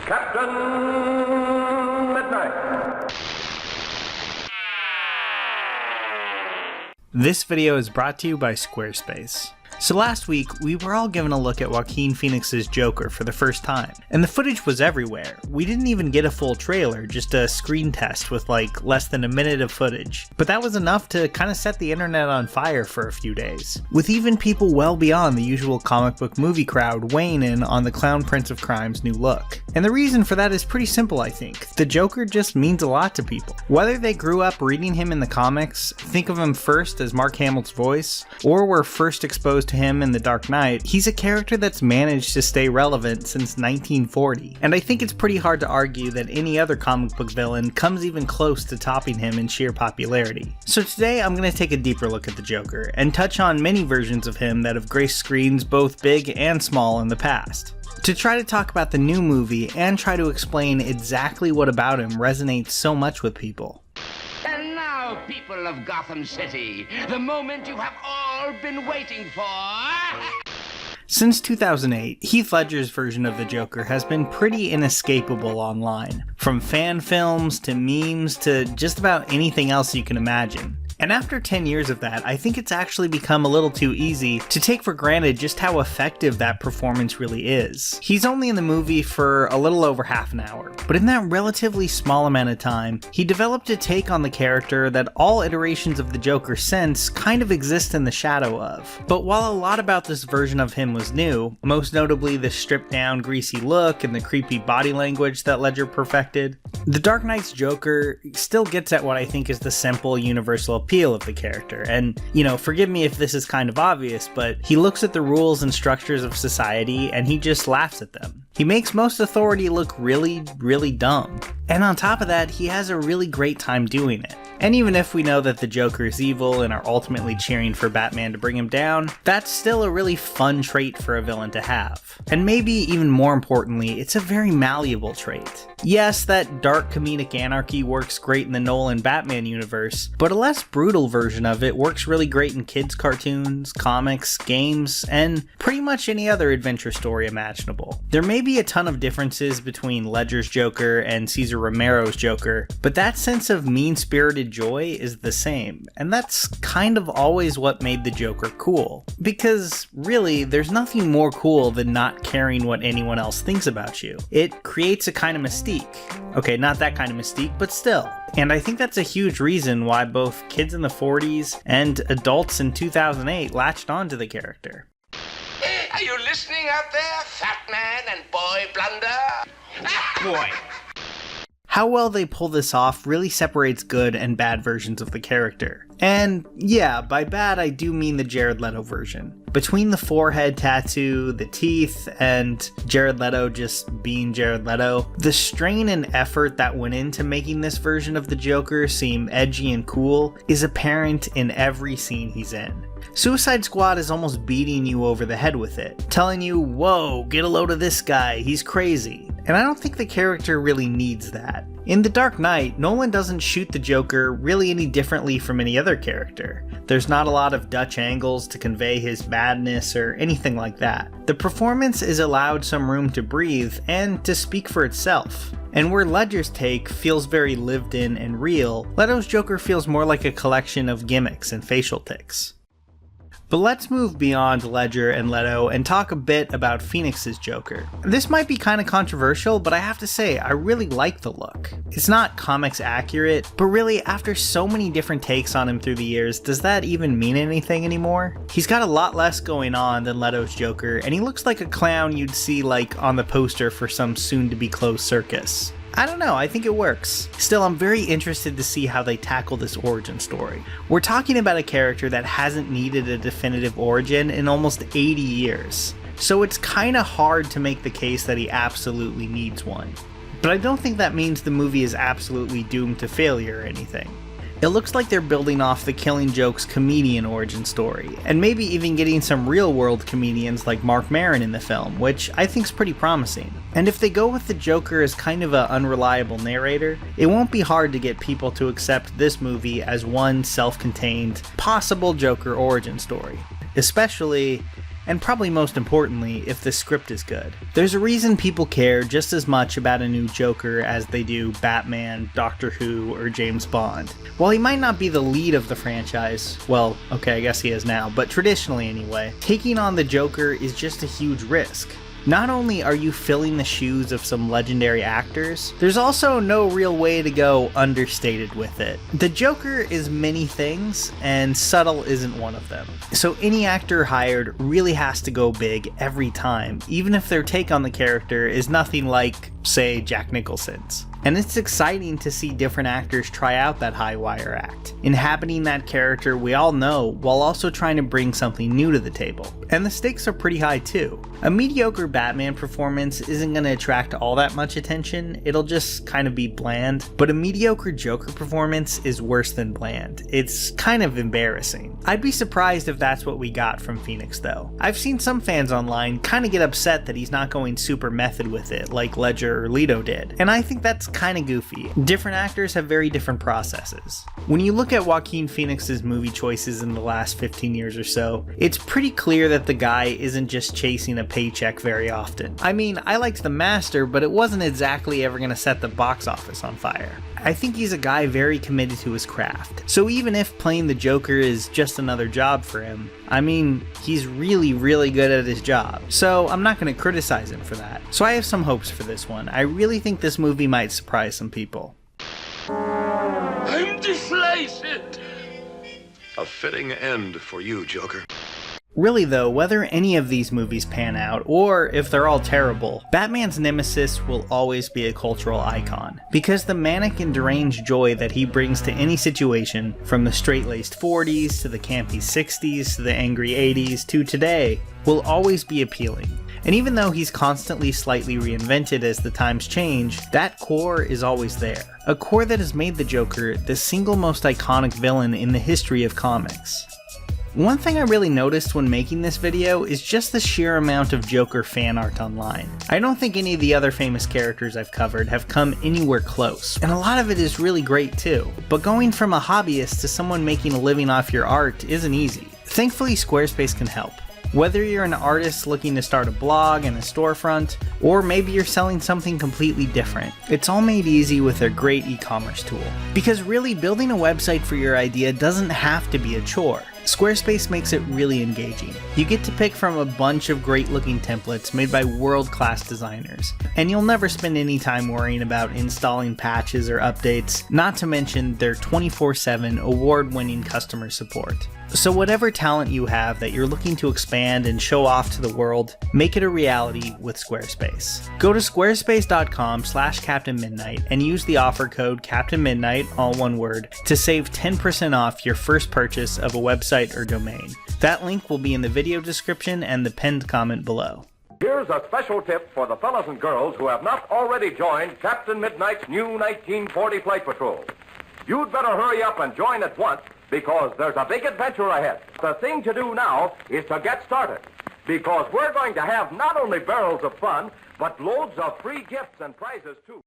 Captain Midnight. This video is brought to you by Squarespace. So last week, we were all given a look at Joaquin Phoenix's Joker for the first time, and the footage was everywhere. We didn't even get a full trailer, just a screen test with like less than a minute of footage. But that was enough to kind of set the internet on fire for a few days, with even people well beyond the usual comic book movie crowd weighing in on the Clown Prince of Crime's new look. And the reason for that is pretty simple, I think. The Joker just means a lot to people. Whether they grew up reading him in the comics, think of him first as Mark Hamill's voice, or were first exposed to him in The Dark Knight, he's a character that's managed to stay relevant since 1940. And I think it's pretty hard to argue that any other comic book villain comes even close to topping him in sheer popularity. So today I'm going to take a deeper look at the Joker, and touch on many versions of him that have graced screens both big and small in the past. To try to talk about the new movie and try to explain exactly what about him resonates so much with people. And now, people of Gotham City, the moment you have all been waiting for. Since 2008, Heath Ledger's version of the Joker has been pretty inescapable online. From fan films to memes to just about anything else you can imagine. And after 10 years of that, I think it's actually become a little too easy to take for granted just how effective that performance really is. He's only in the movie for a little over half an hour, but in that relatively small amount of time, he developed a take on the character that all iterations of the Joker since kind of exist in the shadow of. But while a lot about this version of him was new, most notably the stripped down, greasy look and the creepy body language that Ledger perfected, The Dark Knight's Joker still gets at what I think is the simple, universal appeal of the character. And, you know, forgive me if this is kind of obvious, but he looks at the rules and structures of society and he just laughs at them. He makes most authority look really, really dumb. And on top of that, he has a really great time doing it. And even if we know that the Joker is evil and are ultimately cheering for Batman to bring him down, that's still a really fun trait for a villain to have. And maybe even more importantly, it's a very malleable trait. Yes, that dark comedic anarchy works great in the Nolan Batman universe, but a less brutal version of it works really great in kids' cartoons, comics, games, and pretty much any other adventure story imaginable. There may be a ton of differences between Ledger's Joker and Cesar Romero's Joker, but that sense of mean-spirited joy is the same, and that's kind of always what made the Joker cool. Because really, there's nothing more cool than not caring what anyone else thinks about you. It creates a kind of mystique. Okay, not that kind of mystique, but still. And I think that's a huge reason why both kids in the 40s and adults in 2008 latched onto the character. Hey, are you listening out there, fat man and boy blunder? Boy. How well they pull this off really separates good and bad versions of the character. And yeah, by bad I do mean the Jared Leto version. Between the forehead tattoo, the teeth, and Jared Leto just being Jared Leto, the strain and effort that went into making this version of the Joker seem edgy and cool is apparent in every scene he's in. Suicide Squad is almost beating you over the head with it, telling you, whoa, get a load of this guy, he's crazy. And I don't think the character really needs that. In The Dark Knight, Nolan doesn't shoot the Joker really any differently from any other character. There's not a lot of Dutch angles to convey his madness or anything like that. The performance is allowed some room to breathe and to speak for itself. And where Ledger's take feels very lived in and real, Leto's Joker feels more like a collection of gimmicks and facial tics. But let's move beyond Ledger and Leto and talk a bit about Phoenix's Joker. This might be kind of controversial, but I have to say, I really like the look. It's not comics accurate, but really, after so many different takes on him through the years, does that even mean anything anymore? He's got a lot less going on than Leto's Joker, and he looks like a clown you'd see like on the poster for some soon-to-be-closed circus. I don't know, I think it works. Still, I'm very interested to see how they tackle this origin story. We're talking about a character that hasn't needed a definitive origin in almost 80 years, so it's kinda hard to make the case that he absolutely needs one. But I don't think that means the movie is absolutely doomed to failure or anything. It looks like they're building off the Killing Joke's comedian origin story, and maybe even getting some real-world comedians like Marc Maron in the film, which I think's pretty promising. And if they go with the Joker as kind of an unreliable narrator, it won't be hard to get people to accept this movie as one self-contained, possible Joker origin story. Especially and probably most importantly, if the script is good. There's a reason people care just as much about a new Joker as they do Batman, Doctor Who, or James Bond. While he might not be the lead of the franchise, well, okay, I guess he is now, but traditionally anyway, taking on the Joker is just a huge risk. Not only are you filling the shoes of some legendary actors, there's also no real way to go understated with it. The Joker is many things, and subtle isn't one of them. So any actor hired really has to go big every time, even if their take on the character is nothing like, say, Jack Nicholson's. And it's exciting to see different actors try out that high wire act, inhabiting that character we all know while also trying to bring something new to the table. And the stakes are pretty high too. A mediocre Batman performance isn't going to attract all that much attention, it'll just kind of be bland, but a mediocre Joker performance is worse than bland. It's kind of embarrassing. I'd be surprised if that's what we got from Phoenix though. I've seen some fans online kind of get upset that he's not going super method with it like Ledger or Leto did, and I think that's kind of goofy. Different actors have very different processes. When you look at Joaquin Phoenix's movie choices in the last 15 years or so, it's pretty clear that the guy isn't just chasing a paycheck very often. I mean, I liked The Master, but it wasn't exactly ever going to set the box office on fire. I think he's a guy very committed to his craft. So even if playing the Joker is just another job for him, I mean, he's really good at his job. So I'm not going to criticize him for that. So I have some hopes for this one. I really think this movie might surprise some people. I'm delighted. A fitting end for you, Joker. Really though, whether any of these movies pan out, or if they're all terrible, Batman's nemesis will always be a cultural icon. Because the manic and deranged joy that he brings to any situation, from the straight-laced 40s, to the campy 60s, to the angry 80s, to today, will always be appealing. And even though he's constantly slightly reinvented as the times change, that core is always there. A core that has made the Joker the single most iconic villain in the history of comics. One thing I really noticed when making this video is just the sheer amount of Joker fan art online. I don't think any of the other famous characters I've covered have come anywhere close, and a lot of it is really great too. But going from a hobbyist to someone making a living off your art isn't easy. Thankfully, Squarespace can help. Whether you're an artist looking to start a blog and a storefront, or maybe you're selling something completely different, it's all made easy with their great e-commerce tool. Because really, building a website for your idea doesn't have to be a chore. Squarespace makes it really engaging. You get to pick from a bunch of great looking templates made by world-class designers, and you'll never spend any time worrying about installing patches or updates, not to mention their 24/7 award-winning customer support. So whatever talent you have that you're looking to expand and show off to the world, make it a reality with Squarespace. Go to squarespace.com/CaptainMidnight and use the offer code CaptainMidnight, all one word, to save 10% off your first purchase of a website or domain. That link will be in the video description and the pinned comment below. Here's a special tip for the fellas and girls who have not already joined Captain Midnight's new 1940 Flight Patrol. You'd better hurry up and join at once, because there's a big adventure ahead. The thing to do now is to get started, because we're going to have not only barrels of fun, but loads of free gifts and prizes too.